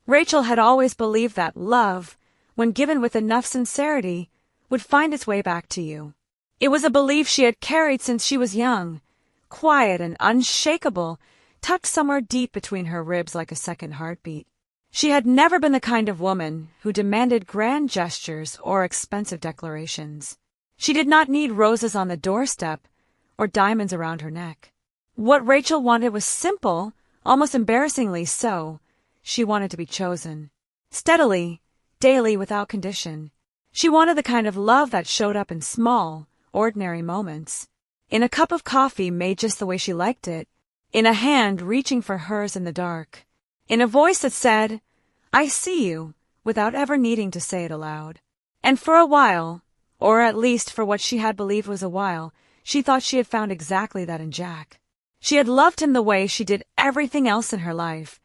Rachel had always believed that love, when given with enough sincerity, would find its way back to you. It was a belief she had carried since she was young, quiet and unshakable, tucked somewhere deep between her ribs like a second heartbeat. She had never been the kind of woman who demanded grand gestures or expensive declarations. She did not need roses on the doorstep or diamonds around her neck. What Rachel wanted was simple, almost embarrassingly so. She wanted to be chosen. Steadily, daily, without condition. She wanted the kind of love that showed up in small, ordinary moments. In a cup of coffee made just the way she liked it. In a hand reaching for hers in the dark. In a voice that said, "I see you," without ever needing to say it aloud. And for a while, or at least for what she had believed was a while, she thought she had found exactly that in Jack. She had loved him the way she did everything else in her life,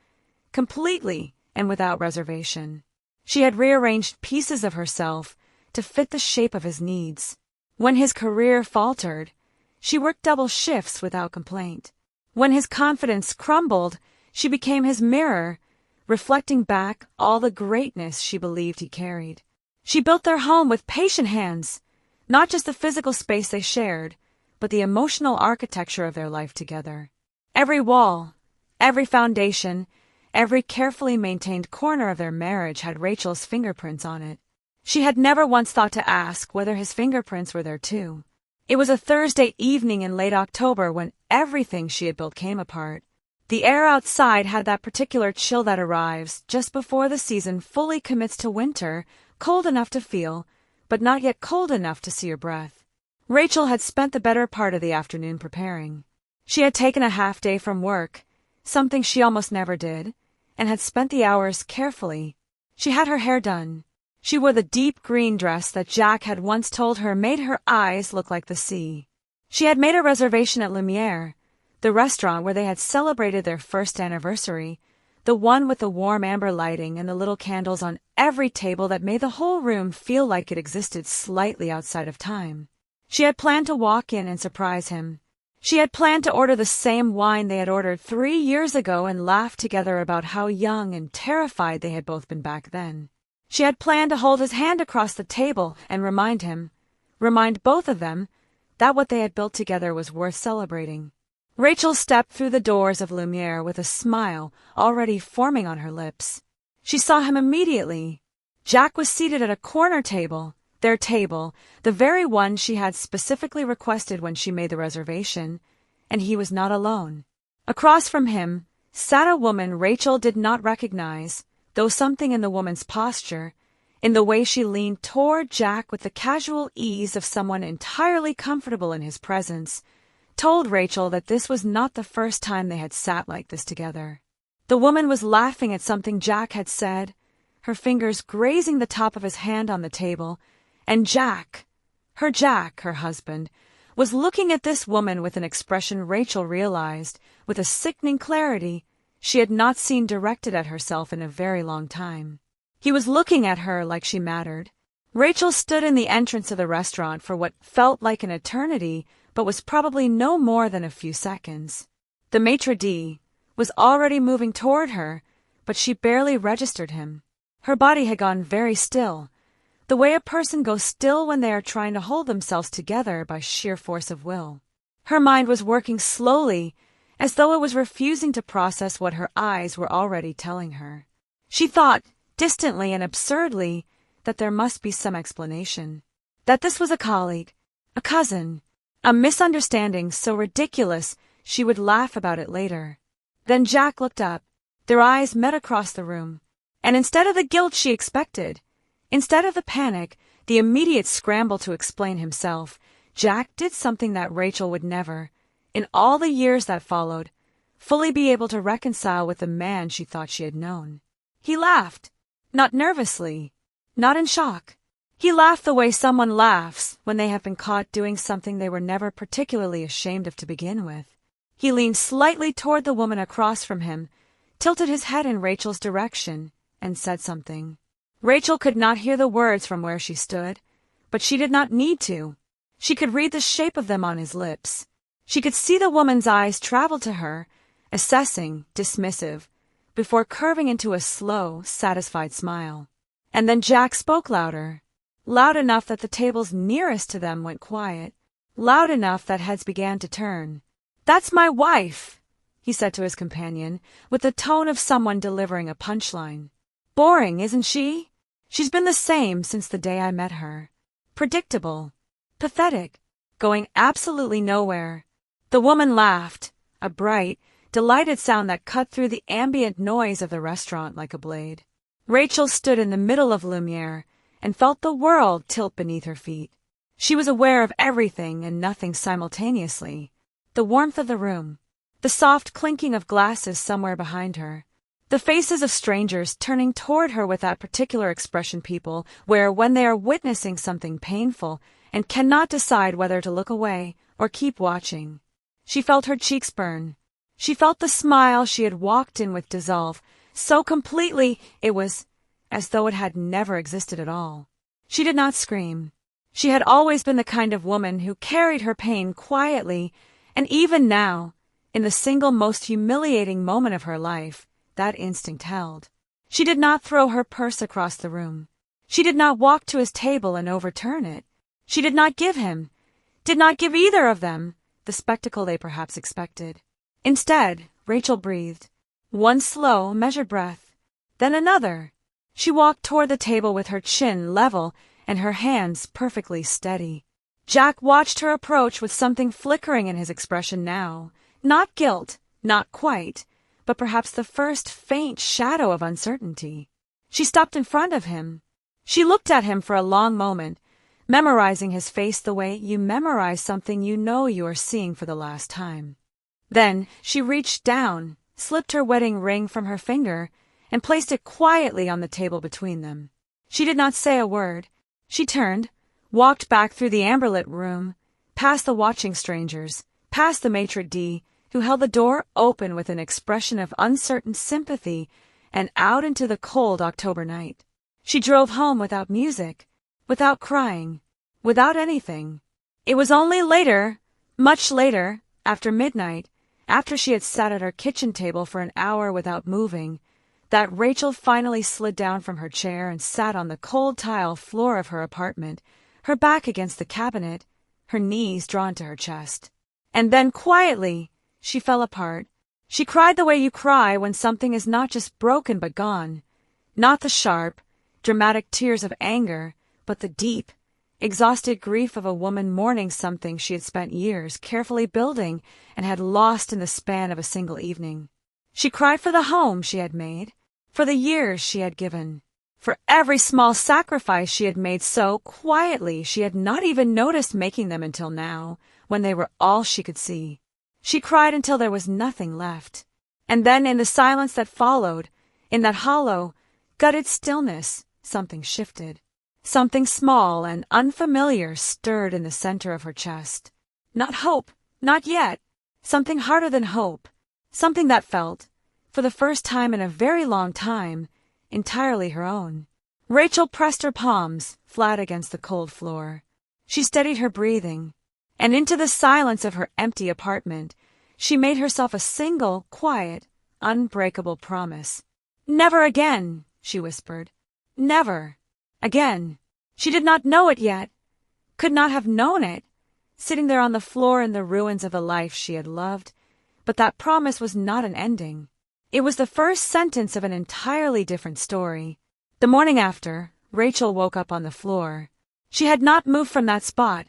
completely and without reservation. She had rearranged pieces of herself to fit the shape of his needs. When his career faltered, she worked double shifts without complaint. When his confidence crumbled, she became his mirror, reflecting back all the greatness she believed he carried. She built their home with patient hands, not just the physical space they shared, but the emotional architecture of their life together. Every wall, every foundation, every carefully maintained corner of their marriage had Rachel's fingerprints on it. She had never once thought to ask whether his fingerprints were there too. It was a Thursday evening in late October when everything she had built came apart. The air outside had that particular chill that arrives just before the season fully commits to winter, cold enough to feel, but not yet cold enough to see your breath. Rachel had spent the better part of the afternoon preparing. She had taken a half day from work, something she almost never did, and had spent the hours carefully. She had her hair done. She wore the deep green dress that Jack had once told her made her eyes look like the sea. She had made a reservation at Lumiere, the restaurant where they had celebrated their first anniversary, the one with the warm amber lighting and the little candles on every table that made the whole room feel like it existed slightly outside of time. She had planned to walk in and surprise him. She had planned to order the same wine they had ordered 3 years ago and laugh together about how young and terrified they had both been back then. She had planned to hold his hand across the table and remind both of them, that what they had built together was worth celebrating. Rachel stepped through the doors of Lumiere with a smile already forming on her lips. She saw him immediately. Jack was seated at a corner table, their table, the very one she had specifically requested when she made the reservation, and he was not alone. Across from him sat a woman Rachel did not recognize, though something in the woman's posture, in the way she leaned toward Jack with the casual ease of someone entirely comfortable in his presence, told Rachel that this was not the first time they had sat like this together. The woman was laughing at something Jack had said, her fingers grazing the top of his hand on the table, and Jack, her husband, was looking at this woman with an expression Rachel realized, with a sickening clarity, she had not seen directed at herself in a very long time. He was looking at her like she mattered. Rachel stood in the entrance of the restaurant for what felt like an eternity, but was probably no more than a few seconds. The maitre d' was already moving toward her, but she barely registered him. Her body had gone very still, the way a person goes still when they are trying to hold themselves together by sheer force of will. Her mind was working slowly, as though it was refusing to process what her eyes were already telling her. She thought, distantly and absurdly, that there must be some explanation. That this was a colleague, a cousin, a misunderstanding so ridiculous she would laugh about it later. Then Jack looked up. Their eyes met across the room. And instead of the guilt she expected, instead of the panic, the immediate scramble to explain himself, Jack did something that Rachel would never, in all the years that followed, fully be able to reconcile with the man she thought she had known. He laughed, not nervously, not in shock. He laughed the way someone laughs when they have been caught doing something they were never particularly ashamed of to begin with. He leaned slightly toward the woman across from him, tilted his head in Rachel's direction, and said something. Rachel could not hear the words from where she stood, but she did not need to. She could read the shape of them on his lips. She could see the woman's eyes travel to her, assessing, dismissive, before curving into a slow, satisfied smile. And then Jack spoke louder, loud enough that the tables nearest to them went quiet, loud enough that heads began to turn. "That's my wife," he said to his companion, with the tone of someone delivering a punchline. "Boring, isn't she? She's been the same since the day I met her. Predictable. Pathetic. Going absolutely nowhere." The woman laughed, a bright, delighted sound that cut through the ambient noise of the restaurant like a blade. Rachel stood in the middle of Lumiere and felt the world tilt beneath her feet. She was aware of everything and nothing simultaneously. The warmth of the room, the soft clinking of glasses somewhere behind her, the faces of strangers turning toward her with that particular expression people wear when they are witnessing something painful and cannot decide whether to look away or keep watching. She felt her cheeks burn. She felt the smile she had walked in with dissolve so completely it was as though it had never existed at all. She did not scream. She had always been the kind of woman who carried her pain quietly, and even now, in the single most humiliating moment of her life, that instinct held. She did not throw her purse across the room. She did not walk to his table and overturn it. She did not give either of them, the spectacle they perhaps expected. Instead, Rachel breathed, one slow, measured breath, then another. She walked toward the table with her chin level and her hands perfectly steady. Jack watched her approach with something flickering in his expression now. Not guilt, not quite, but perhaps the first faint shadow of uncertainty. She stopped in front of him. She looked at him for a long moment, memorizing his face the way you memorize something you know you are seeing for the last time. Then she reached down, slipped her wedding ring from her finger, and placed it quietly on the table between them. She did not say a word. She turned, walked back through the amber-lit room, past the watching strangers, past the maitre d', who held the door open with an expression of uncertain sympathy, and out into the cold October night. She drove home without music, without crying, without anything. It was only later, much later, after midnight, after she had sat at her kitchen table for an hour without moving, that Rachel finally slid down from her chair and sat on the cold tile floor of her apartment, her back against the cabinet, her knees drawn to her chest. And then quietly, she fell apart. She cried the way you cry when something is not just broken but gone. Not the sharp, dramatic tears of anger, but the deep, exhausted grief of a woman mourning something she had spent years carefully building and had lost in the span of a single evening. She cried for the home she had made, for the years she had given, for every small sacrifice she had made so quietly she had not even noticed making them until now, when they were all she could see. She cried until there was nothing left. And then in the silence that followed, in that hollow, gutted stillness, something shifted. Something small and unfamiliar stirred in the center of her chest. Not hope, not yet. Something harder than hope. Something that felt, for the first time in a very long time, entirely her own. Rachel pressed her palms flat against the cold floor. She steadied her breathing, and into the silence of her empty apartment, she made herself a single, quiet, unbreakable promise. "Never again," she whispered. "Never again." She did not know it yet, could not have known it, sitting there on the floor in the ruins of a life she had loved, but that promise was not an ending. It was the first sentence of an entirely different story. The morning after, Rachel woke up on the floor. She had not moved from that spot,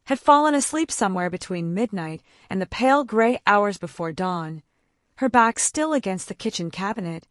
had fallen asleep somewhere between midnight and the pale gray hours before dawn, her back still against the kitchen cabinet,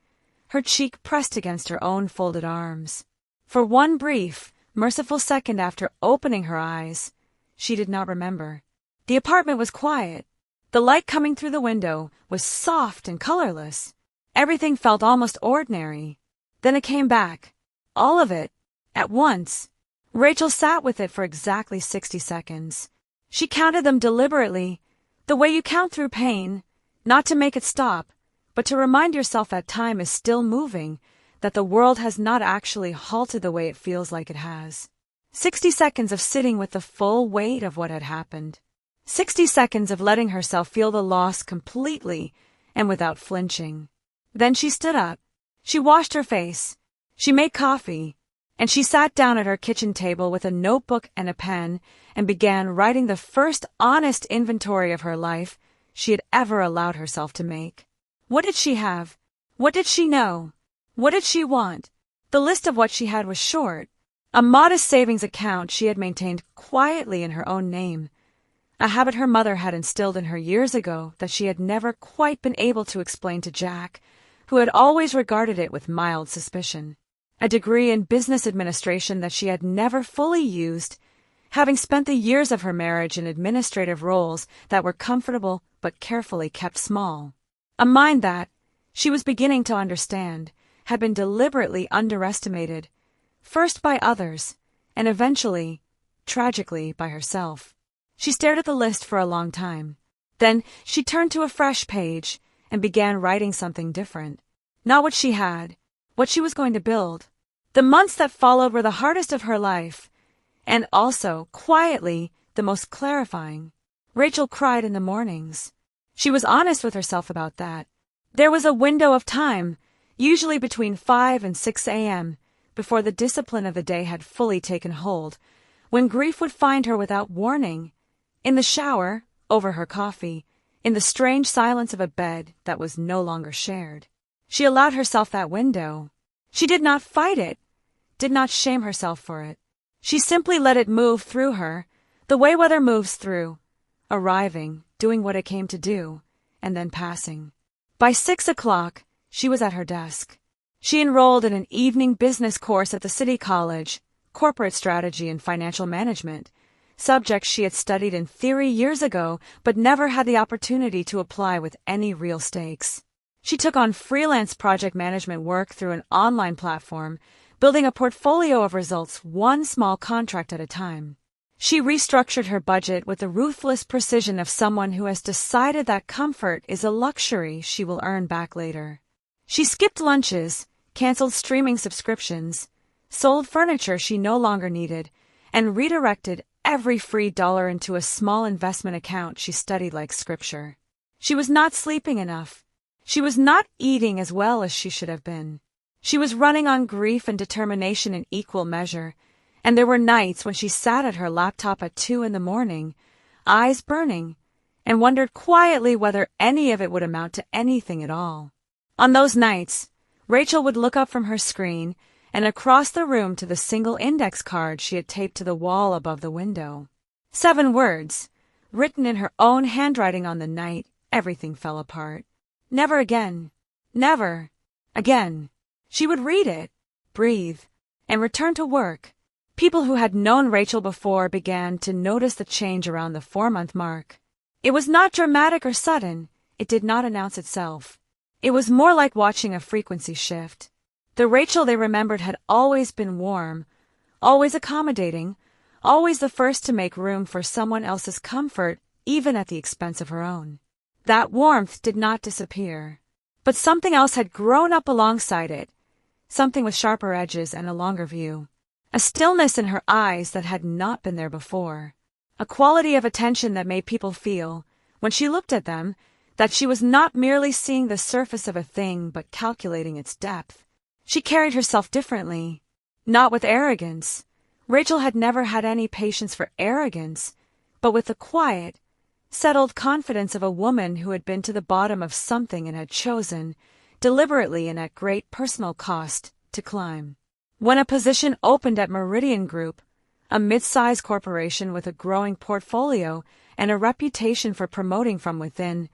her cheek pressed against her own folded arms. For one brief, merciful second after opening her eyes, she did not remember. The apartment was quiet. The light coming through the window was soft and colorless. Everything felt almost ordinary. Then it came back. All of it. At once. Rachel sat with it for exactly 60 seconds. She counted them deliberately, the way you count through pain, not to make it stop, but to remind yourself that time is still moving, that the world has not actually halted the way it feels like it has. 60 seconds of sitting with the full weight of what had happened. 60 seconds of letting herself feel the loss completely and without flinching. Then she stood up. She washed her face. She made coffee. And she sat down at her kitchen table with a notebook and a pen and began writing the first honest inventory of her life she had ever allowed herself to make. What did she have? What did she know? What did she want? The list of what she had was short. A modest savings account she had maintained quietly in her own name, a habit her mother had instilled in her years ago that she had never quite been able to explain to Jack, who had always regarded it with mild suspicion. A degree in business administration that she had never fully used, having spent the years of her marriage in administrative roles that were comfortable but carefully kept small. A mind that, she was beginning to understand, had been deliberately underestimated, first by others, and eventually, tragically, by herself. She stared at the list for a long time. Then she turned to a fresh page and began writing something different. Not what she had, what she was going to build. The months that followed were the hardest of her life, and also, quietly, the most clarifying. Rachel cried in the mornings. She was honest with herself about that. There was a window of time, usually between 5 and 6 a.m., before the discipline of the day had fully taken hold, when grief would find her without warning, in the shower, over her coffee, in the strange silence of a bed that was no longer shared. She allowed herself that window. She did not fight it, did not shame herself for it. She simply let it move through her, the way weather moves through, arriving, doing what it came to do, and then passing. By 6 o'clock, she was at her desk. She enrolled in an evening business course at the City College, corporate strategy and financial management, subjects she had studied in theory years ago but never had the opportunity to apply with any real stakes. She took on freelance project management work through an online platform, building a portfolio of results one small contract at a time. She restructured her budget with the ruthless precision of someone who has decided that comfort is a luxury she will earn back later. She skipped lunches, canceled streaming subscriptions, sold furniture she no longer needed, and redirected every free dollar into a small investment account she studied like scripture. She was not sleeping enough. She was not eating as well as she should have been. She was running on grief and determination in equal measure, and there were nights when she sat at her laptop at 2 a.m, eyes burning, and wondered quietly whether any of it would amount to anything at all. On those nights, Rachel would look up from her screen and across the room to the single index card she had taped to the wall above the window. 7 words, written in her own handwriting on the night everything fell apart. Never again. Never again. She would read it, breathe, and return to work. People who had known Rachel before began to notice the change around the 4-month mark. It was not dramatic or sudden. It did not announce itself. It was more like watching a frequency shift. The Rachel they remembered had always been warm, always accommodating, always the first to make room for someone else's comfort, even at the expense of her own. That warmth did not disappear, but something else had grown up alongside it, something with sharper edges and a longer view. A stillness in her eyes that had not been there before. A quality of attention that made people feel, when she looked at them, that she was not merely seeing the surface of a thing but calculating its depth. She carried herself differently, not with arrogance. Rachel had never had any patience for arrogance, but with the quiet, settled confidence of a woman who had been to the bottom of something and had chosen, deliberately and at great personal cost, to climb. When a position opened at Meridian Group, a mid-sized corporation with a growing portfolio and a reputation for promoting from within,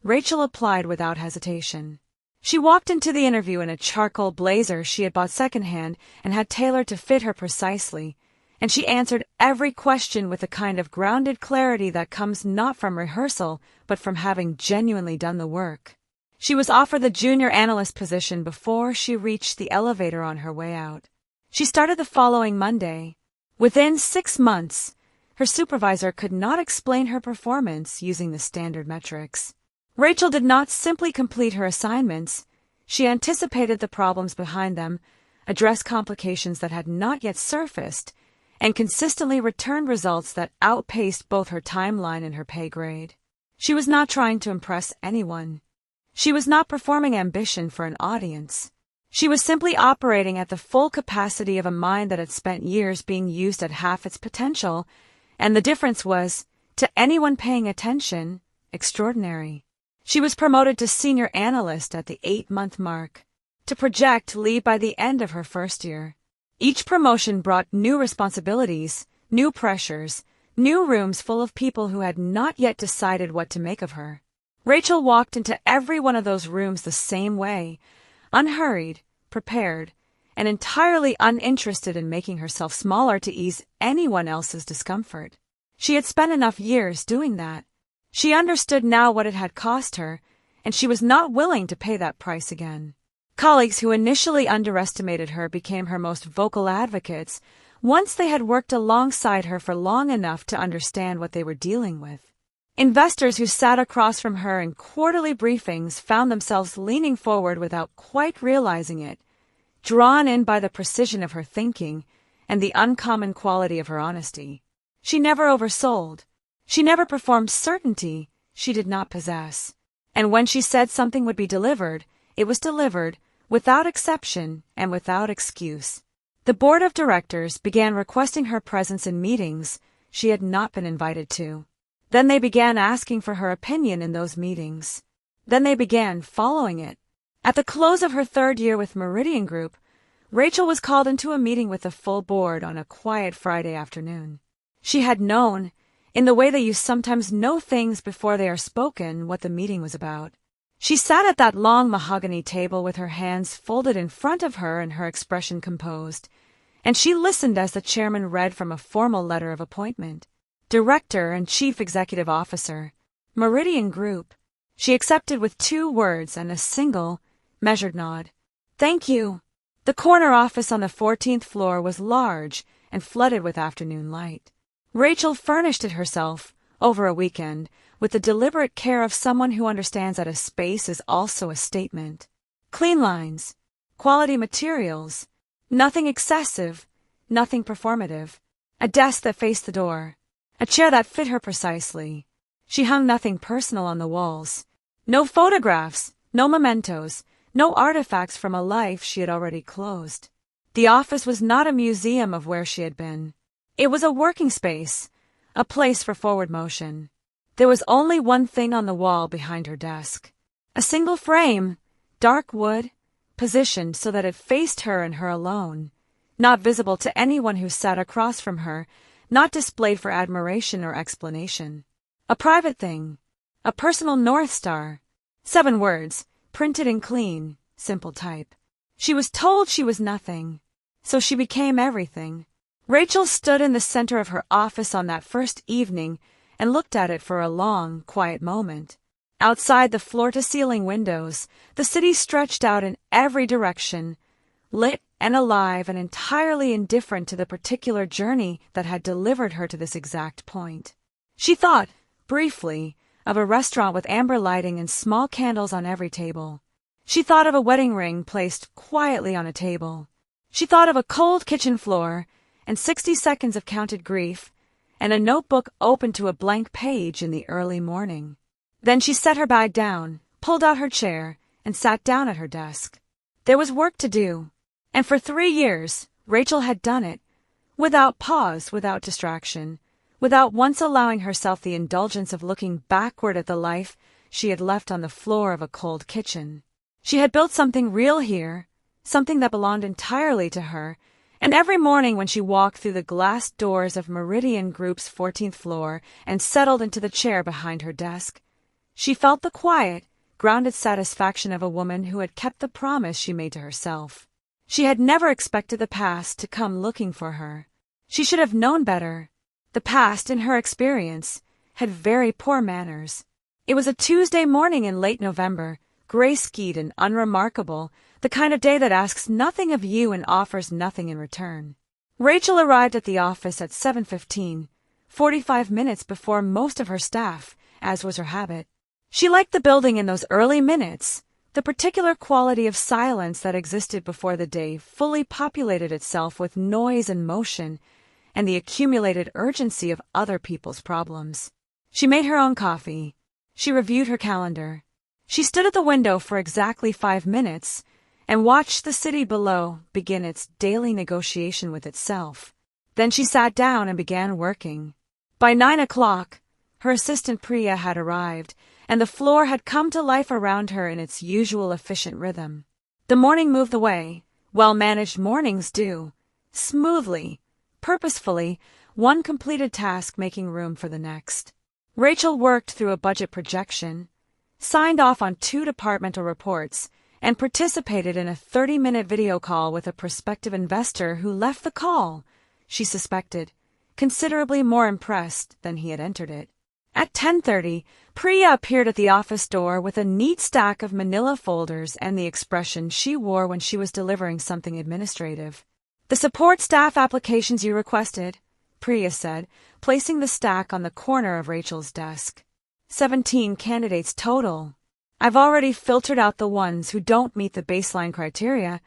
Rachel applied without hesitation. She walked into the interview in a charcoal blazer she had bought secondhand and had tailored to fit her precisely, and she answered every question with a kind of grounded clarity that comes not from rehearsal but from having genuinely done the work. She was offered the junior analyst position before she reached the elevator on her way out. She started the following Monday. Within 6 months, her supervisor could not explain her performance using the standard metrics. Rachel did not simply complete her assignments. She anticipated the problems behind them, addressed complications that had not yet surfaced, and consistently returned results that outpaced both her timeline and her pay grade. She was not trying to impress anyone. She was not performing ambition for an audience. She was simply operating at the full capacity of a mind that had spent years being used at half its potential, and the difference was, to anyone paying attention, extraordinary. She was promoted to senior analyst at the 8-month mark, to project lead by the end of her first year. Each promotion brought new responsibilities, new pressures, new rooms full of people who had not yet decided what to make of her. Rachel walked into every one of those rooms the same way, unhurried, prepared, and entirely uninterested in making herself smaller to ease anyone else's discomfort. She had spent enough years doing that. She understood now what it had cost her, and she was not willing to pay that price again. Colleagues who initially underestimated her became her most vocal advocates once they had worked alongside her for long enough to understand what they were dealing with. Investors who sat across from her in quarterly briefings found themselves leaning forward without quite realizing it, drawn in by the precision of her thinking and the uncommon quality of her honesty. She never oversold. She never performed certainty she did not possess. And when she said something would be delivered, it was delivered, without exception and without excuse. The board of directors began requesting her presence in meetings she had not been invited to. Then they began asking for her opinion in those meetings. Then they began following it. At the close of her 3rd year with Meridian Group, Rachel was called into a meeting with the full board on a quiet Friday afternoon. She had known, in the way that you sometimes know things before they are spoken, what the meeting was about. She sat at that long mahogany table with her hands folded in front of her and her expression composed, and she listened as the chairman read from a formal letter of appointment. Director and Chief Executive Officer, Meridian Group. She accepted with 2 words and a single, measured nod. Thank you. The corner office on the 14th floor was large and flooded with afternoon light. Rachel furnished it herself, over a weekend, with the deliberate care of someone who understands that a space is also a statement. Clean lines, quality materials, nothing excessive, nothing performative, a desk that faced the door, a chair that fit her precisely. She hung nothing personal on the walls. No photographs, no mementos, no artifacts from a life she had already closed. The office was not a museum of where she had been. It was a working space, a place for forward motion. There was only one thing on the wall behind her desk. A single frame, dark wood, positioned so that it faced her and her alone, not visible to anyone who sat across from her, not displayed for admiration or explanation. A private thing, a personal North Star. 7 words, printed in clean, simple type. She was told she was nothing, so she became everything. Rachel stood in the center of her office on that first evening and looked at it for a long, quiet moment. Outside the floor-to-ceiling windows, the city stretched out in every direction, lit and alive and entirely indifferent to the particular journey that had delivered her to this exact point. She thought, briefly, of a restaurant with amber lighting and small candles on every table. She thought of a wedding ring placed quietly on a table. She thought of a cold kitchen floor and 60 seconds of counted grief and a notebook open to a blank page in the early morning. Then she set her bag down, pulled out her chair, and sat down at her desk. There was work to do. And for 3 years, Rachel had done it, without pause, without distraction, without once allowing herself the indulgence of looking backward at the life she had left on the floor of a cold kitchen. She had built something real here, something that belonged entirely to her, and every morning when she walked through the glass doors of Meridian Group's 14th floor and settled into the chair behind her desk, she felt the quiet, grounded satisfaction of a woman who had kept the promise she made to herself. She had never expected the past to come looking for her. She should have known better. The past, in her experience, had very poor manners. It was a Tuesday morning in late November, gray-skied and unremarkable, the kind of day that asks nothing of you and offers nothing in return. Rachel arrived at the office at 7:15, 45 minutes before most of her staff, as was her habit. She liked the building in those early minutes, the particular quality of silence that existed before the day fully populated itself with noise and motion, and the accumulated urgency of other people's problems. She made her own coffee. She reviewed her calendar. She stood at the window for exactly 5 minutes and watched the city below begin its daily negotiation with itself. Then she sat down and began working. By 9 o'clock, her assistant Priya had arrived, and the floor had come to life around her in its usual efficient rhythm. The morning moved away, well-managed mornings do, smoothly, purposefully, one completed task making room for the next. Rachel worked through a budget projection, signed off on 2 departmental reports, and participated in a 30-minute video call with a prospective investor who left the call, she suspected, considerably more impressed than he had entered it. At 10:30, Priya appeared at the office door with a neat stack of manila folders and the expression she wore when she was delivering something administrative. "The support staff applications you requested," Priya said, placing the stack on the corner of Rachel's desk. 17 candidates total. I've already filtered out the ones who don't meet the baseline criteria.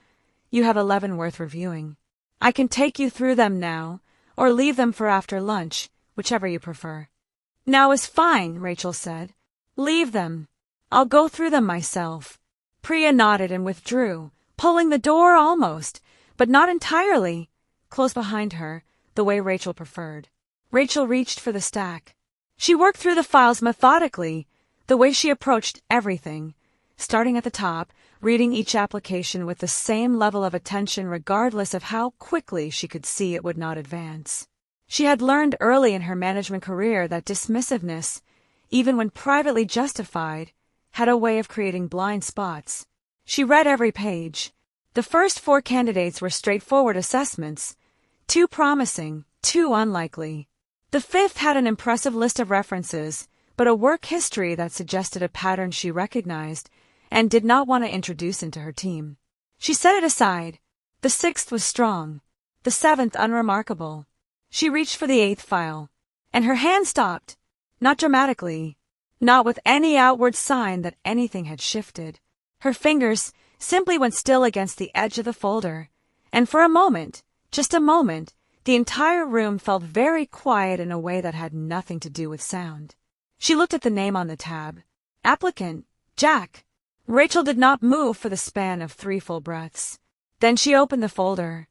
You have 11 worth reviewing. I can take you through them now, or leave them for after lunch, whichever you prefer. Now is fine, Rachel said. Leave them. I'll go through them myself. Priya nodded and withdrew, pulling the door almost, but not entirely, close behind her, the way Rachel preferred. Rachel reached for the stack. She worked through the files methodically, the way she approached everything, starting at the top, reading each application with the same level of attention regardless of how quickly she could see it would not advance. She had learned early in her management career that dismissiveness, even when privately justified, had a way of creating blind spots. She read every page. The first 4 candidates were straightforward assessments, 2 promising, 2 unlikely. The 5th had an impressive list of references, but a work history that suggested a pattern she recognized and did not want to introduce into her team. She set it aside. The 6th was strong, the 7th unremarkable. She reached for the 8th file, and her hand stopped, not dramatically, not with any outward sign that anything had shifted. Her fingers simply went still against the edge of the folder, and for a moment, just a moment, the entire room felt very quiet in a way that had nothing to do with sound. She looked at the name on the tab. Applicant, Jack. Rachel did not move for the span of 3 full breaths. Then she opened the folder.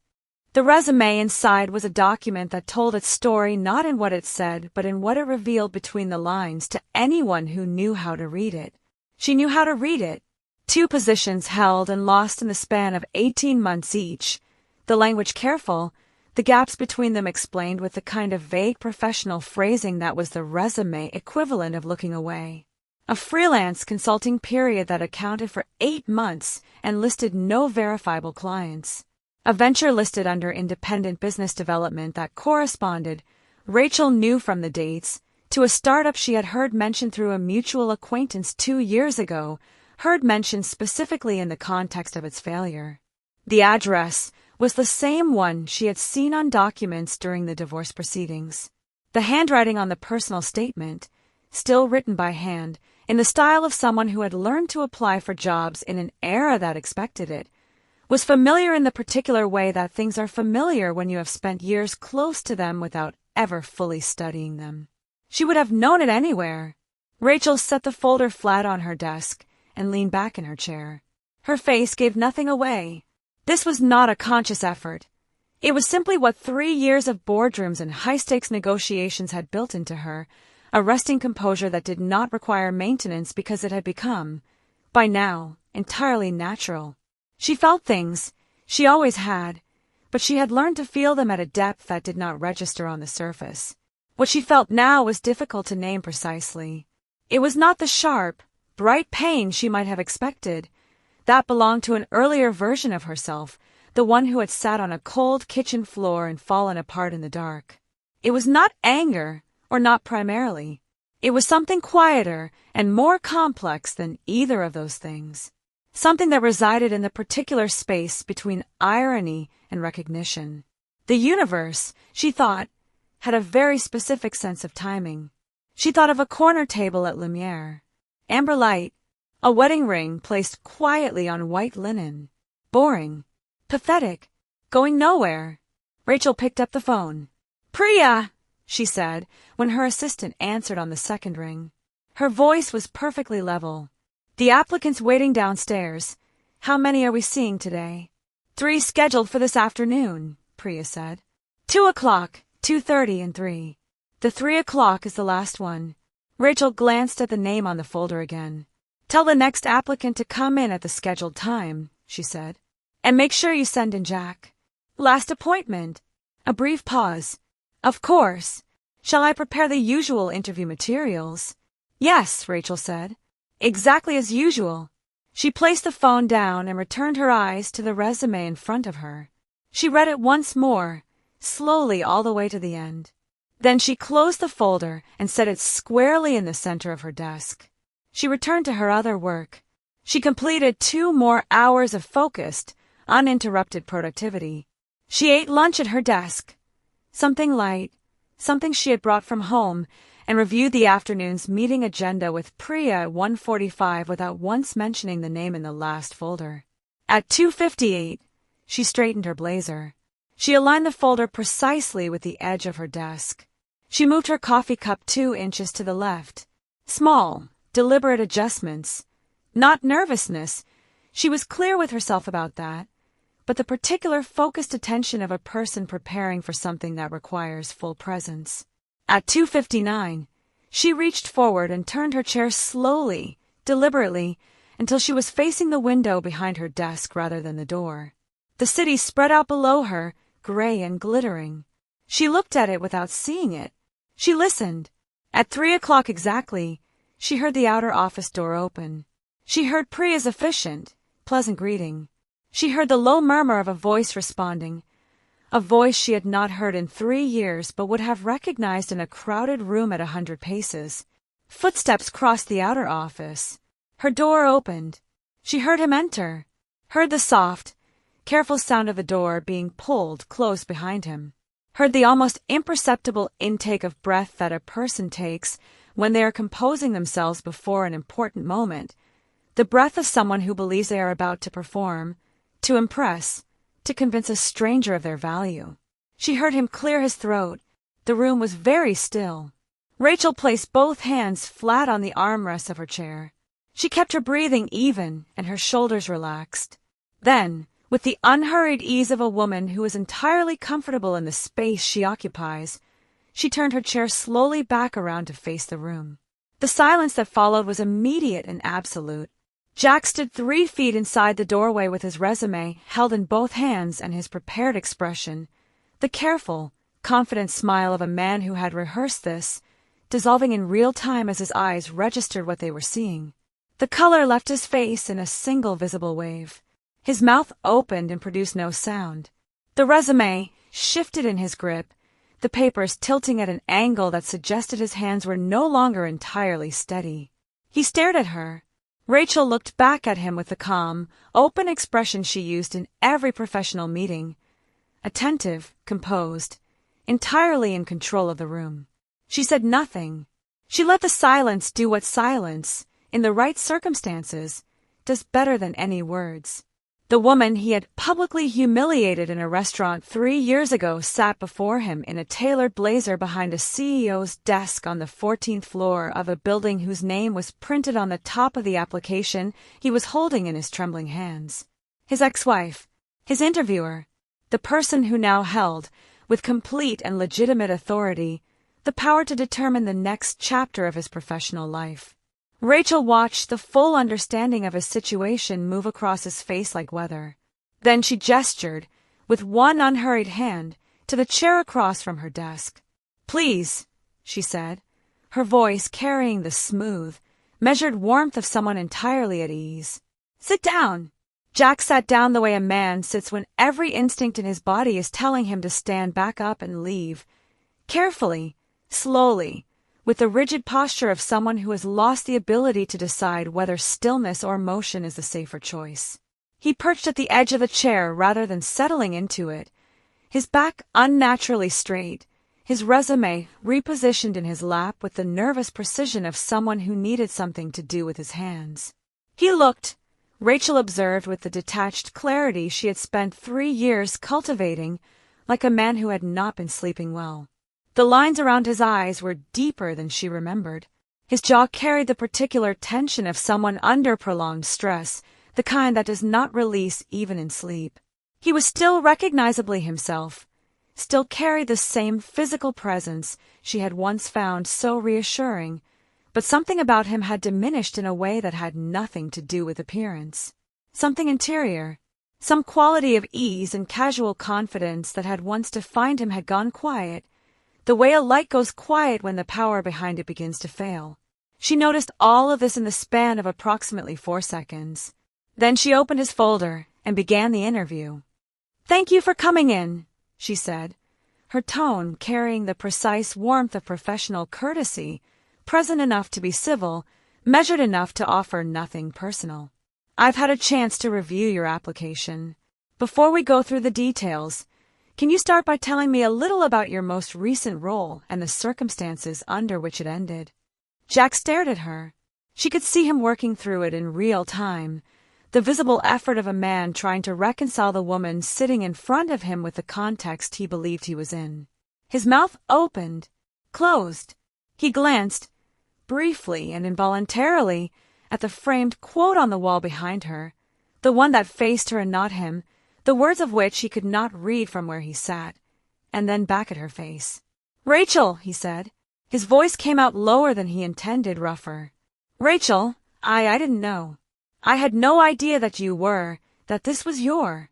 The resume inside was a document that told its story not in what it said, but in what it revealed between the lines to anyone who knew how to read it. She knew how to read it. 2 positions held and lost in the span of 18 months each. The language careful, the gaps between them explained with the kind of vague professional phrasing that was the resume equivalent of looking away. A freelance consulting period that accounted for 8 months and listed no verifiable clients. A venture listed under independent business development that corresponded, Rachel knew from the dates, to a startup she had heard mentioned through a mutual acquaintance 2 years ago, heard mentioned specifically in the context of its failure. The address was the same one she had seen on documents during the divorce proceedings. The handwriting on the personal statement, still written by hand, in the style of someone who had learned to apply for jobs in an era that expected it, was familiar in the particular way that things are familiar when you have spent years close to them without ever fully studying them. She would have known it anywhere. Rachel set the folder flat on her desk and leaned back in her chair. Her face gave nothing away. This was not a conscious effort. It was simply what 3 years of boardrooms and high-stakes negotiations had built into her, a resting composure that did not require maintenance because it had become, by now, entirely natural. She felt things, she always had, but she had learned to feel them at a depth that did not register on the surface. What she felt now was difficult to name precisely. It was not the sharp, bright pain she might have expected. That belonged to an earlier version of herself, the one who had sat on a cold kitchen floor and fallen apart in the dark. It was not anger, or not primarily. It was something quieter and more complex than either of those things. Something that resided in the particular space between irony and recognition. The universe, she thought, had a very specific sense of timing. She thought of a corner table at Lumiere. Amber light, a wedding ring placed quietly on white linen. Boring. Pathetic. Going nowhere. Rachel picked up the phone. "Priya!" she said, when her assistant answered on the second ring. Her voice was perfectly level. The applicants waiting downstairs. How many are we seeing today? 3 scheduled for this afternoon, Priya said. 2 o'clock, 2:30 and 3. The 3 o'clock is the last one. Rachel glanced at the name on the folder again. Tell the next applicant to come in at the scheduled time, she said. And make sure you send in Jack. Last appointment. A brief pause. Of course. Shall I prepare the usual interview materials? Yes, Rachel said. Exactly as usual. She placed the phone down and returned her eyes to the resume in front of her. She read it once more, slowly all the way to the end. Then she closed the folder and set it squarely in the center of her desk. She returned to her other work. She completed 2 more hours of focused, uninterrupted productivity. She ate lunch at her desk. Something light, something she had brought from home, and reviewed the afternoon's meeting agenda with Priya at 1:45 without once mentioning the name in the last folder. At 2:58, she straightened her blazer. She aligned the folder precisely with the edge of her desk. She moved her coffee cup 2 inches to the left. Small, deliberate adjustments. Not nervousness. She was clear with herself about that. But the particular focused attention of a person preparing for something that requires full presence. At 2:59, she reached forward and turned her chair slowly, deliberately, until she was facing the window behind her desk rather than the door. The city spread out below her, gray and glittering. She looked at it without seeing it. She listened. At 3 o'clock exactly, she heard the outer office door open. She heard Priya's efficient, pleasant greeting. She heard the low murmur of a voice responding, a voice she had not heard in 3 years but would have recognized in a crowded room at 100 paces. Footsteps crossed the outer office. Her door opened. She heard him enter, heard the soft, careful sound of the door being pulled close behind him, heard the almost imperceptible intake of breath that a person takes when they are composing themselves before an important moment, the breath of someone who believes they are about to perform, to impress, to convince a stranger of their value. She heard him clear his throat. The room was very still. Rachel placed both hands flat on the armrests of her chair. She kept her breathing even and her shoulders relaxed. Then, with the unhurried ease of a woman who is entirely comfortable in the space she occupies, she turned her chair slowly back around to face the room. The silence that followed was immediate and absolute. Jack stood 3 feet inside the doorway with his resume held in both hands and his prepared expression, the careful, confident smile of a man who had rehearsed this, dissolving in real time as his eyes registered what they were seeing. The color left his face in a single visible wave. His mouth opened and produced no sound. The resume shifted in his grip, the papers tilting at an angle that suggested his hands were no longer entirely steady. He stared at her. Rachel looked back at him with the calm, open expression she used in every professional meeting. Attentive, composed, entirely in control of the room. She said nothing. She let the silence do what silence, in the right circumstances, does better than any words. The woman he had publicly humiliated in a restaurant 3 years ago sat before him in a tailored blazer behind a CEO's desk on the 14th floor of a building whose name was printed on the top of the application he was holding in his trembling hands. His ex-wife, his interviewer, the person who now held, with complete and legitimate authority, the power to determine the next chapter of his professional life. Rachel watched the full understanding of his situation move across his face like weather. Then she gestured, with one unhurried hand, to the chair across from her desk. "Please," she said, her voice carrying the smooth, measured warmth of someone entirely at ease. "Sit down." Jack sat down the way a man sits when every instinct in his body is telling him to stand back up and leave. Carefully, slowly, with the rigid posture of someone who has lost the ability to decide whether stillness or motion is the safer choice. He perched at the edge of the chair rather than settling into it, his back unnaturally straight, his resume repositioned in his lap with the nervous precision of someone who needed something to do with his hands. He looked, Rachel observed with the detached clarity she had spent 3 years cultivating, like a man who had not been sleeping well. The lines around his eyes were deeper than she remembered. His jaw carried the particular tension of someone under prolonged stress, the kind that does not release even in sleep. He was still recognizably himself, still carried the same physical presence she had once found so reassuring, but something about him had diminished in a way that had nothing to do with appearance. Something interior, some quality of ease and casual confidence that had once defined him had gone quiet, the way a light goes quiet when the power behind it begins to fail. She noticed all of this in the span of approximately 4 seconds. Then she opened his folder and began the interview. "Thank you for coming in," she said, her tone carrying the precise warmth of professional courtesy, present enough to be civil, measured enough to offer nothing personal. "I've had a chance to review your application. Before we go through the details, can you start by telling me a little about your most recent role and the circumstances under which it ended?" Jack stared at her. She could see him working through it in real time, the visible effort of a man trying to reconcile the woman sitting in front of him with the context he believed he was in. His mouth opened, closed. He glanced, briefly and involuntarily, at the framed quote on the wall behind her, the one that faced her and not him, the words of which he could not read from where he sat, and then back at her face. "Rachel," he said. His voice came out lower than he intended, rougher. "Rachel, I didn't know. I had no idea that this was your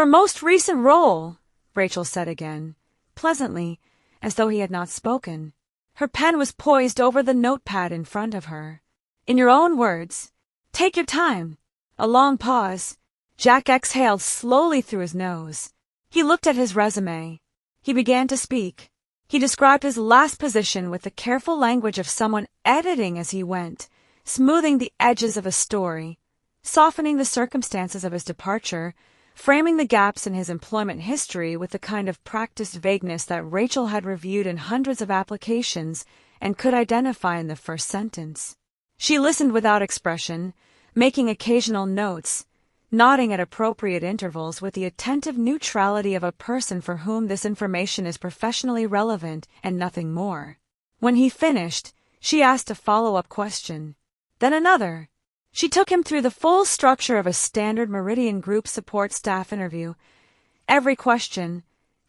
most recent role," Rachel said again, pleasantly, as though he had not spoken. Her pen was poised over the notepad in front of her. "In your own words. Take your time." A long pause. Jack exhaled slowly through his nose. He looked at his resume. He began to speak. He described his last position with the careful language of someone editing as he went, smoothing the edges of a story, softening the circumstances of his departure, framing the gaps in his employment history with the kind of practiced vagueness that Rachel had reviewed in hundreds of applications and could identify in the first sentence. She listened without expression, making occasional notes, nodding at appropriate intervals with the attentive neutrality of a person for whom this information is professionally relevant and nothing more. When he finished, she asked a follow-up question, then another. She took him through the full structure of a standard Meridian Group support staff interview, every question,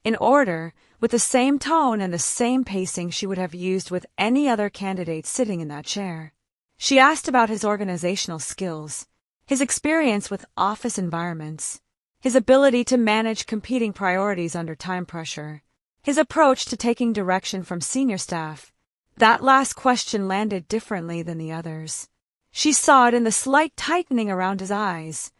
in order, with the same tone and the same pacing she would have used with any other candidate sitting in that chair. She asked about his organizational skills, his experience with office environments, his ability to manage competing priorities under time pressure, his approach to taking direction from senior staff. That last question landed differently than the others. She saw it in the slight tightening around his eyes,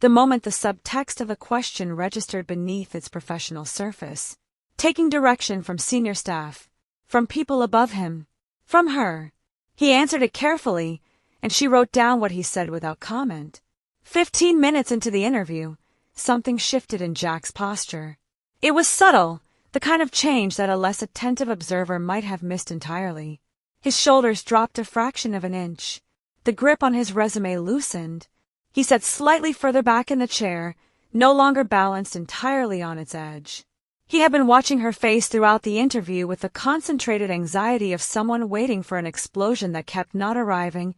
the moment the subtext of a question registered beneath its professional surface. Taking direction from senior staff, from people above him, from her. He answered it carefully, and she wrote down what he said without comment. 15 minutes into the interview, something shifted in Jack's posture. It was subtle, the kind of change that a less attentive observer might have missed entirely. His shoulders dropped a fraction of an inch. The grip on his resume loosened. He sat slightly further back in the chair, no longer balanced entirely on its edge. He had been watching her face throughout the interview with the concentrated anxiety of someone waiting for an explosion that kept not arriving,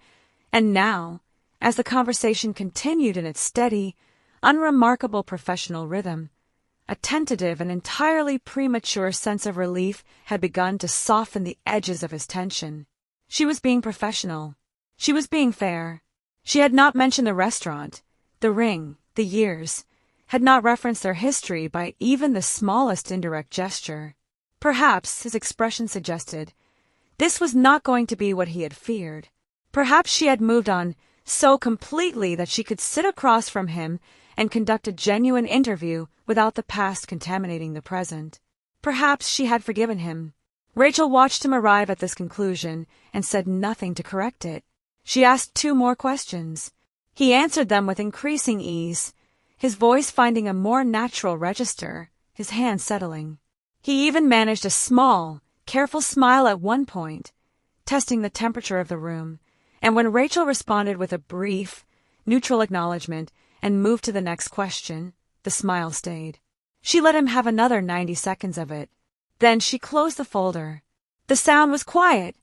and now, as the conversation continued in its steady, unremarkable professional rhythm, a tentative and entirely premature sense of relief had begun to soften the edges of his tension. She was being professional. She was being fair. She had not mentioned the restaurant, the ring, the years, had not referenced their history by even the smallest indirect gesture. Perhaps, his expression suggested, this was not going to be what he had feared. Perhaps she had moved on so completely that she could sit across from him and conduct a genuine interview without the past contaminating the present. Perhaps she had forgiven him. Rachel watched him arrive at this conclusion and said nothing to correct it. She asked 2 more questions. He answered them with increasing ease, his voice finding a more natural register, his hand settling. He even managed a small, careful smile at one point, testing the temperature of the room, and when Rachel responded with a brief, neutral acknowledgement and moved to the next question, the smile stayed. She let him have another 90 seconds of it. Then she closed the folder. The sound was quiet,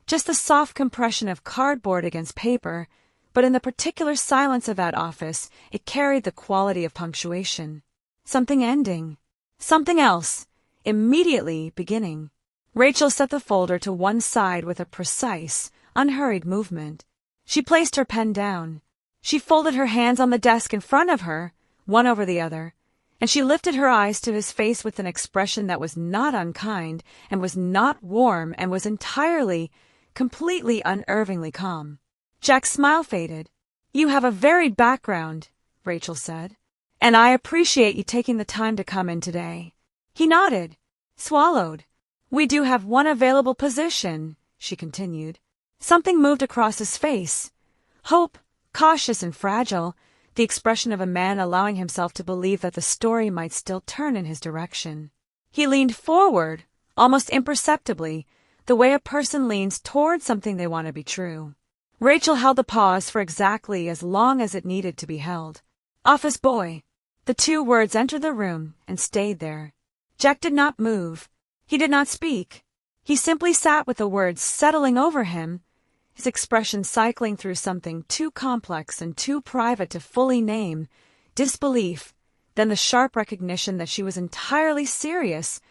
just the soft compression of cardboard against paper, but in the particular silence of that office, it carried the quality of punctuation. Something ending. Something else, immediately beginning. Rachel set the folder to one side with a precise, unhurried movement. She placed her pen down. She folded her hands on the desk in front of her, one over the other, and she lifted her eyes to his face with an expression that was not unkind and was not warm and was entirely, completely unnervingly calm. Jack's smile faded. "You have a varied background," Rachel said, "and I appreciate you taking the time to come in today." He nodded, swallowed. "We do have one available position," she continued. Something moved across his face. Hope, cautious and fragile, the expression of a man allowing himself to believe that the story might still turn in his direction. He leaned forward, almost imperceptibly, the way a person leans toward something they want to be true. Rachel held the pause for exactly as long as it needed to be held. "Office boy." The two words entered the room and stayed there. Jack did not move. He did not speak. He simply sat with the words settling over him, his expression cycling through something too complex and too private to fully name, disbelief, then the sharp recognition that she was entirely serious,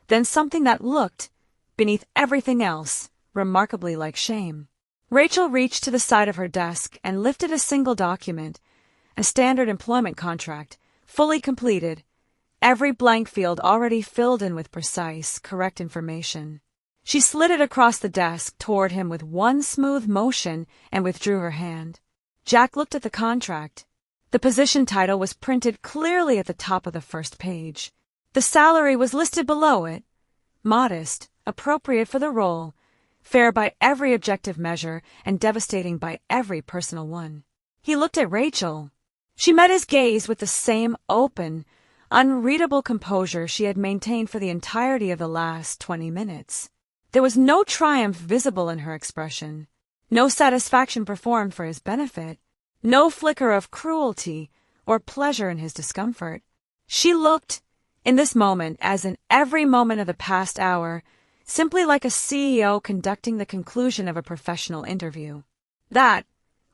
then something that looked, beneath everything else, remarkably like shame. Rachel reached to the side of her desk and lifted a single document, a standard employment contract, fully completed, every blank field already filled in with precise, correct information. She slid it across the desk toward him with one smooth motion and withdrew her hand. Jack looked at the contract. The position title was printed clearly at the top of the first page. The salary was listed below it. Modest, appropriate for the role, fair by every objective measure, and devastating by every personal one. He looked at Rachel. She met his gaze with the same open, unreadable composure she had maintained for the entirety of the last 20 minutes. There was no triumph visible in her expression, no satisfaction performed for his benefit, no flicker of cruelty or pleasure in his discomfort. She looked, in this moment as in every moment of the past hour, simply like a CEO conducting the conclusion of a professional interview. That,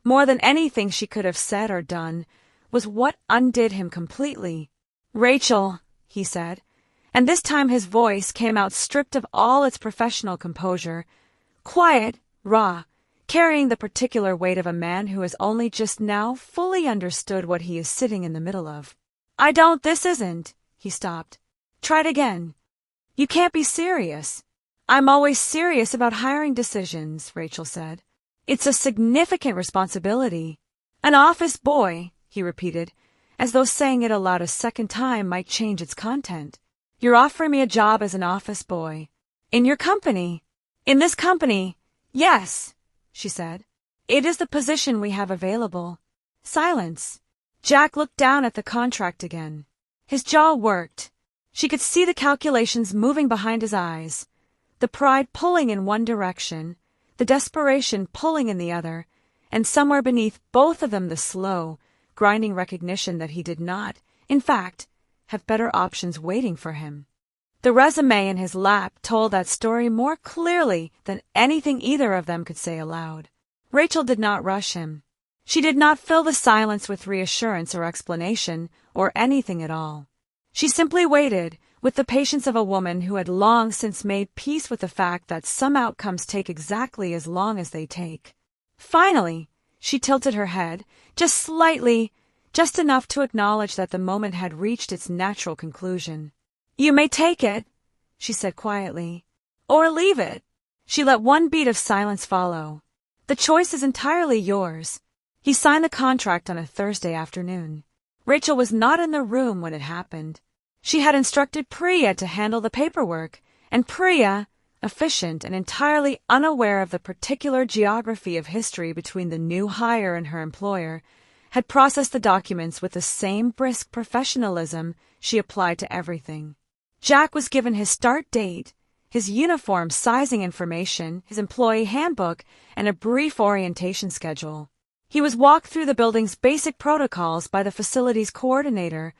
more than anything she could have said or done, was what undid him completely. "Rachel," he said, and this time his voice came out stripped of all its professional composure, quiet, raw, carrying the particular weight of a man who has only just now fully understood what he is sitting in the middle of. This isn't," he stopped. "Try it again. You can't be serious." "I'm always serious about hiring decisions," Rachel said. "It's a significant responsibility." "An office boy," he repeated, as though saying it aloud a second time might change its content. "You're offering me a job as an office boy. In your company?" "In this company, yes," she said. "It is the position we have available." Silence. Jack looked down at the contract again. His jaw worked. She could see the calculations moving behind his eyes, the pride pulling in one direction, the desperation pulling in the other, and somewhere beneath both of them the slow, grinding recognition that he did not, in fact, have better options waiting for him. The resume in his lap told that story more clearly than anything either of them could say aloud. Rachel did not rush him. She did not fill the silence with reassurance or explanation or anything at all. She simply waited, with the patience of a woman who had long since made peace with the fact that some outcomes take exactly as long as they take. Finally, she tilted her head, just slightly, just enough to acknowledge that the moment had reached its natural conclusion. "You may take it," she said quietly, "or leave it." She let one beat of silence follow. "The choice is entirely yours." He signed the contract on a Thursday afternoon. Rachel was not in the room when it happened. She had instructed Priya to handle the paperwork, and Priya, efficient and entirely unaware of the particular geography of history between the new hire and her employer, had processed the documents with the same brisk professionalism she applied to everything. Jack was given his start date, his uniform sizing information, his employee handbook, and a brief orientation schedule. He was walked through the building's basic protocols by the facility's coordinator,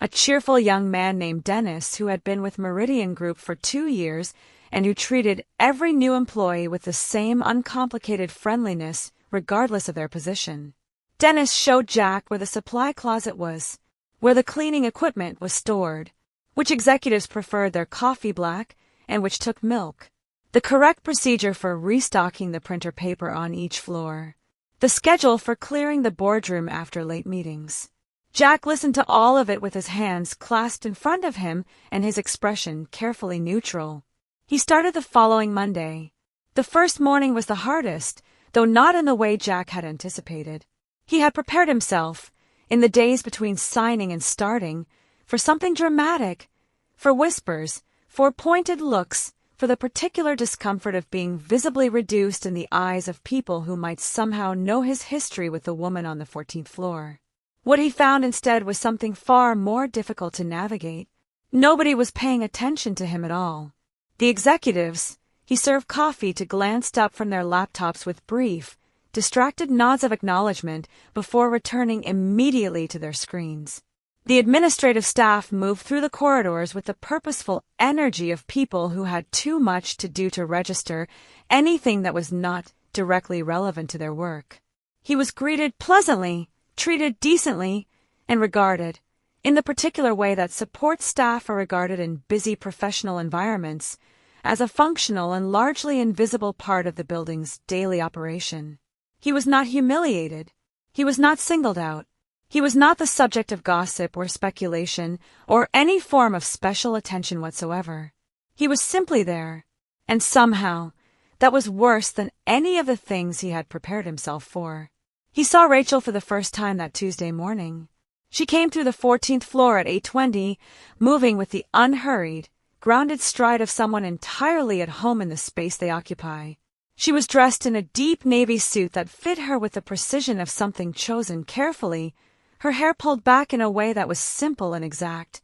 a cheerful young man named Dennis who had been with Meridian Group for 2 years and who treated every new employee with the same uncomplicated friendliness regardless of their position. Dennis showed Jack where the supply closet was, where the cleaning equipment was stored, which executives preferred their coffee black and which took milk, the correct procedure for restocking the printer paper on each floor, the schedule for clearing the boardroom after late meetings. Jack listened to all of it with his hands clasped in front of him and his expression carefully neutral. He started the following Monday. The first morning was the hardest, though not in the way Jack had anticipated. He had prepared himself, in the days between signing and starting, for something dramatic, for whispers, for pointed looks, for the particular discomfort of being visibly reduced in the eyes of people who might somehow know his history with the woman on the 14th floor. What he found instead was something far more difficult to navigate. Nobody was paying attention to him at all. The executives he served coffee to glanced up from their laptops with brief, distracted nods of acknowledgement before returning immediately to their screens. The administrative staff moved through the corridors with the purposeful energy of people who had too much to do to register anything that was not directly relevant to their work. He was greeted pleasantly, treated decently, and regarded, in the particular way that support staff are regarded in busy professional environments, as a functional and largely invisible part of the building's daily operation. He was not humiliated. He was not singled out. He was not the subject of gossip or speculation or any form of special attention whatsoever. He was simply there, and somehow that was worse than any of the things he had prepared himself for. He saw Rachel for the first time that Tuesday morning. She came through the 14th floor at 8:20, moving with the unhurried, grounded stride of someone entirely at home in the space they occupy. She was dressed in a deep navy suit that fit her with the precision of something chosen carefully, her hair pulled back in a way that was simple and exact,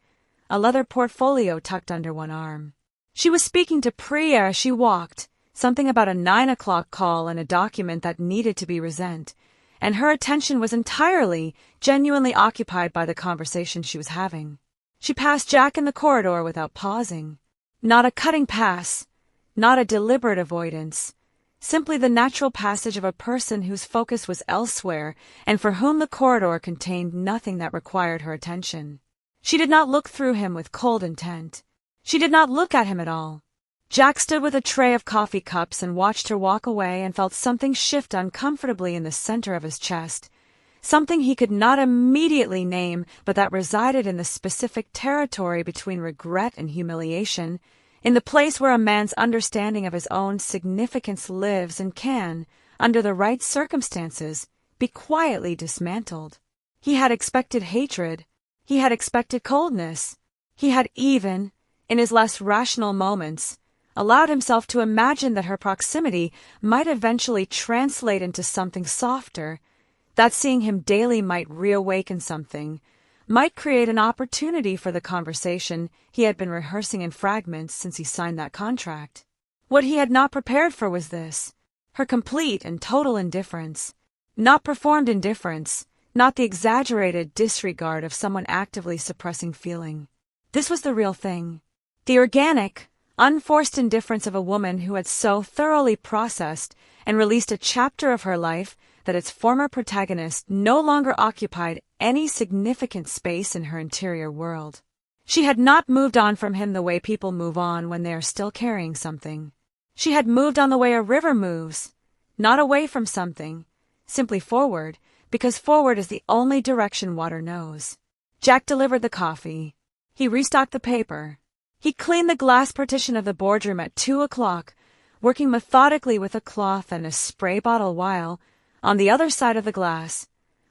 a leather portfolio tucked under one arm. She was speaking to Priya as she walked, something about a 9 o'clock call and a document that needed to be resent, and her attention was entirely, genuinely occupied by the conversation she was having. She passed Jack in the corridor without pausing. Not a cutting pass, not a deliberate avoidance, simply the natural passage of a person whose focus was elsewhere and for whom the corridor contained nothing that required her attention. She did not look through him with cold intent. She did not look at him at all. Jack stood with a tray of coffee cups and watched her walk away and felt something shift uncomfortably in the center of his chest, something he could not immediately name but that resided in the specific territory between regret and humiliation, in the place where a man's understanding of his own significance lives and can, under the right circumstances, be quietly dismantled. He had expected hatred. He had expected coldness. He had even, in his less rational moments, allowed himself to imagine that her proximity might eventually translate into something softer, that seeing him daily might reawaken something, might create an opportunity for the conversation he had been rehearsing in fragments since he signed that contract. What he had not prepared for was this, her complete and total indifference, not performed indifference, not the exaggerated disregard of someone actively suppressing feeling. This was the real thing, the organic, unforced indifference of a woman who had so thoroughly processed and released a chapter of her life that its former protagonist no longer occupied any significant space in her interior world. She had not moved on from him the way people move on when they are still carrying something. She had moved on the way a river moves, not away from something, simply forward, because forward is the only direction water knows. Jack delivered the coffee. He restocked the paper. He cleaned the glass partition of the boardroom at 2 o'clock, working methodically with a cloth and a spray bottle while, on the other side of the glass,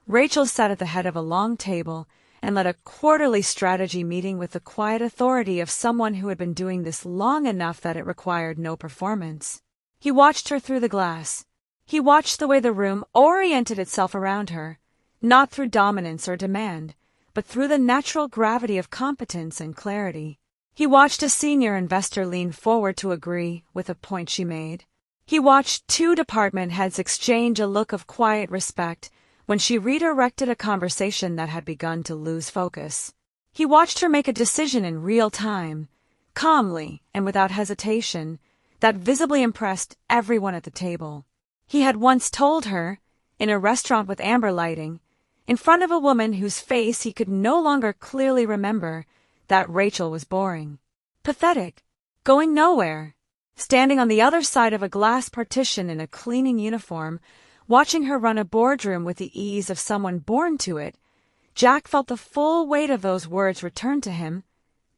Rachel sat at the head of a long table and led a quarterly strategy meeting with the quiet authority of someone who had been doing this long enough that it required no performance. He watched her through the glass. He watched the way the room oriented itself around her, not through dominance or demand, but through the natural gravity of competence and clarity. He watched a senior investor lean forward to agree with a point she made. He watched 2 department heads exchange a look of quiet respect when she redirected a conversation that had begun to lose focus. He watched her make a decision in real time, calmly and without hesitation, that visibly impressed everyone at the table. He had once told her, in a restaurant with amber lighting, in front of a woman whose face he could no longer clearly remember, that Rachel was boring, pathetic, going nowhere. Standing on the other side of a glass partition in a cleaning uniform, watching her run a boardroom with the ease of someone born to it, Jack felt the full weight of those words return to him,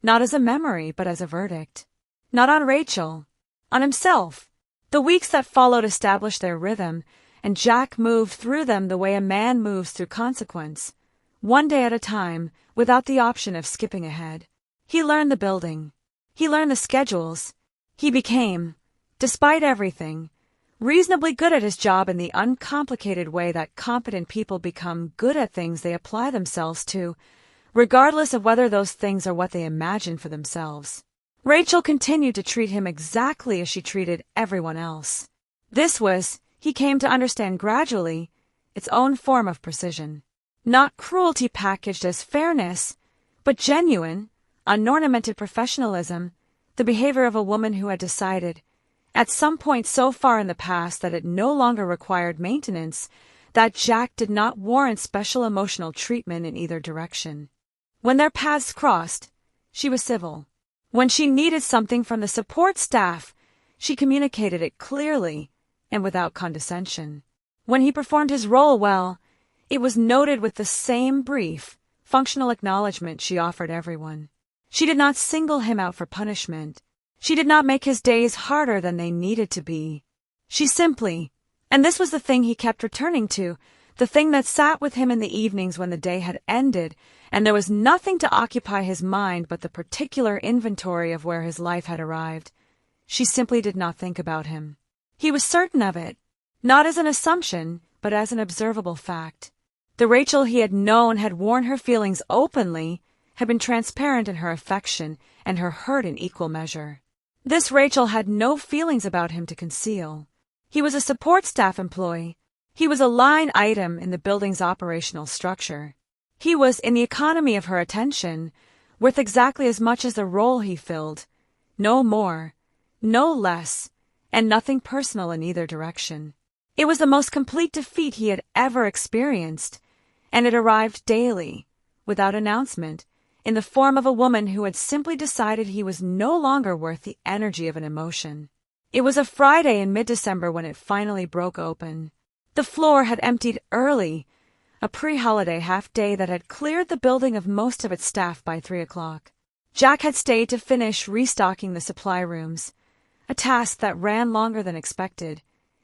not as a memory but as a verdict. Not on Rachel, on himself. The weeks that followed established their rhythm, and Jack moved through them the way a man moves through consequence, one day at a time, without the option of skipping ahead. He learned the building. He learned the schedules. He became, despite everything, reasonably good at his job in the uncomplicated way that competent people become good at things they apply themselves to, regardless of whether those things are what they imagine for themselves. Rachel continued to treat him exactly as she treated everyone else. This was, he came to understand gradually, its own form of precision. Not cruelty packaged as fairness, but genuine, unornamented professionalism, the behavior of a woman who had decided, at some point so far in the past that it no longer required maintenance, that Jack did not warrant special emotional treatment in either direction. When their paths crossed, she was civil. When she needed something from the support staff, she communicated it clearly and without condescension. When he performed his role well, it was noted with the same brief, functional acknowledgement she offered everyone. She did not single him out for punishment. She did not make his days harder than they needed to be. She simply, and this was the thing he kept returning to, the thing that sat with him in the evenings when the day had ended, and there was nothing to occupy his mind but the particular inventory of where his life had arrived. She simply did not think about him. He was certain of it, not as an assumption, but as an observable fact. The Rachel he had known had worn her feelings openly, had been transparent in her affection and her hurt in equal measure. This Rachel had no feelings about him to conceal. He was a support staff employee. He was a line item in the building's operational structure. He was, in the economy of her attention, worth exactly as much as the role he filled, no more, no less, and nothing personal in either direction. It was the most complete defeat he had ever experienced, and it arrived daily, without announcement, in the form of a woman who had simply decided he was no longer worth the energy of an emotion. It was a Friday in mid-December when it finally broke open. The floor had emptied early, a pre-holiday half-day that had cleared the building of most of its staff by 3 o'clock. Jack had stayed to finish restocking the supply rooms, a task that ran longer than expected,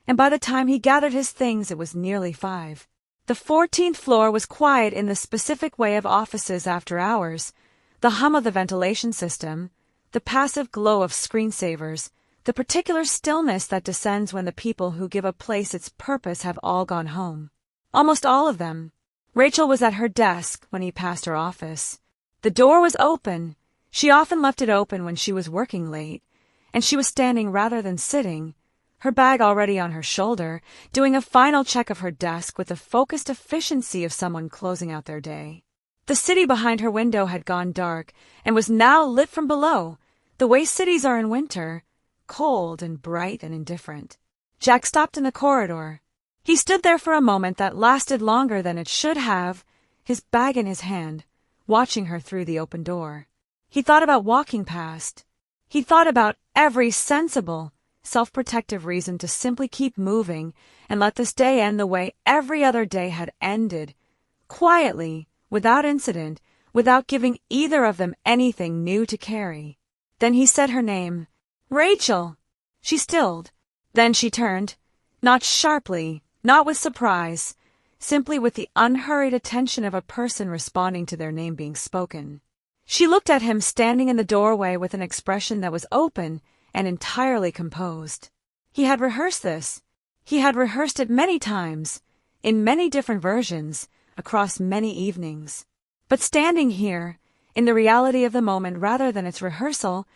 and by the time he gathered his things it was nearly 5. The 14th floor was quiet in the specific way of offices after hours, the hum of the ventilation system, the passive glow of screensavers, the particular stillness that descends when the people who give a place its purpose have all gone home. Almost all of them. Rachel was at her desk when he passed her office. The door was open. She often left it open when she was working late, and she was standing rather than sitting, her bag already on her shoulder, doing a final check of her desk with the focused efficiency of someone closing out their day. The city behind her window had gone dark and was now lit from below, the way cities are in winter, cold and bright and indifferent. Jack stopped in the corridor. He stood there for a moment that lasted longer than it should have, his bag in his hand, watching her through the open door. He thought about walking past. He thought about every sensible, self-protective reason to simply keep moving and let this day end the way every other day had ended, quietly, without incident, without giving either of them anything new to carry. Then he said her name. Rachel! She stilled. Then she turned, not sharply, not with surprise, simply with the unhurried attention of a person responding to their name being spoken. She looked at him standing in the doorway with an expression that was open and entirely composed. He had rehearsed this. He had rehearsed it many times, in many different versions, across many evenings. But standing here, in the reality of the moment rather than its rehearsal,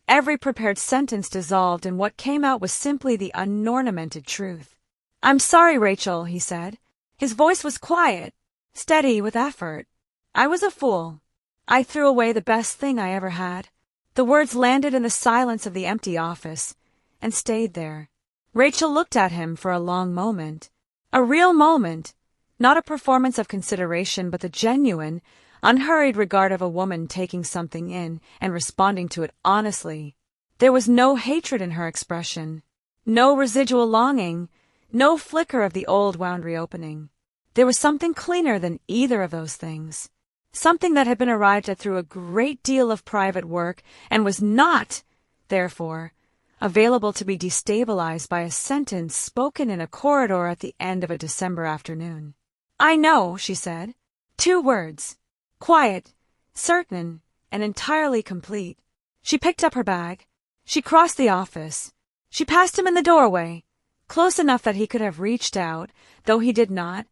every prepared sentence dissolved and what came out was simply the unornamented truth. "I'm sorry, Rachel," he said. His voice was quiet, steady with effort. "I was a fool. I threw away the best thing I ever had. The words landed in the silence of the empty office and stayed there. Rachel looked at him for a long moment. A real moment, not a performance of consideration, but the genuine, unhurried regard of a woman taking something in and responding to it honestly. There was no hatred in her expression, no residual longing, no flicker of the old wound reopening. There was something cleaner than either of those things. Something that had been arrived at through a great deal of private work and was not, therefore, available to be destabilized by a sentence spoken in a corridor at the end of a December afternoon. "I know," she said. 2 words. Quiet, certain, and entirely complete. She picked up her bag. She crossed the office. She passed him in the doorway, close enough that he could have reached out, though he did not,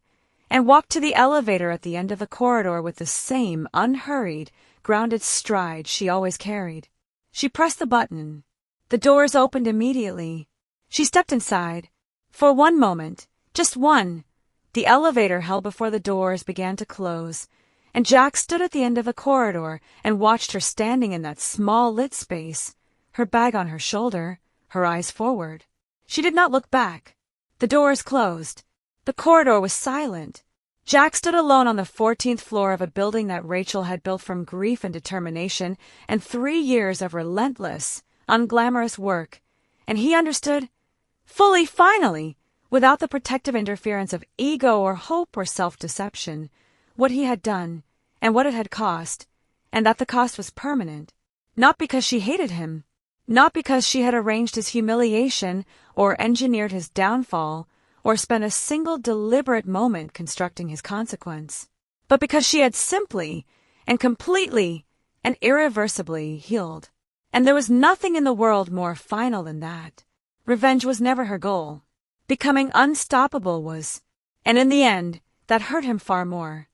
and walked to the elevator at the end of the corridor with the same unhurried, grounded stride she always carried. She pressed the button. The doors opened immediately. She stepped inside. For one moment, just one, the elevator held before the doors began to close, and Jack stood at the end of the corridor and watched her standing in that small lit space, her bag on her shoulder, her eyes forward. She did not look back. The doors closed. The corridor was silent. Jack stood alone on the 14th floor of a building that Rachel had built from grief and determination and 3 years of relentless, unglamorous work, and he understood, fully, finally, without the protective interference of ego or hope or self-deception, what he had done and what it had cost, and that the cost was permanent, not because she hated him, not because she had arranged his humiliation or engineered his downfall or spent a single deliberate moment constructing his consequence, but because she had simply and completely and irreversibly healed. And there was nothing in the world more final than that. Revenge was never her goal. Becoming unstoppable was, and in the end, that hurt him far more.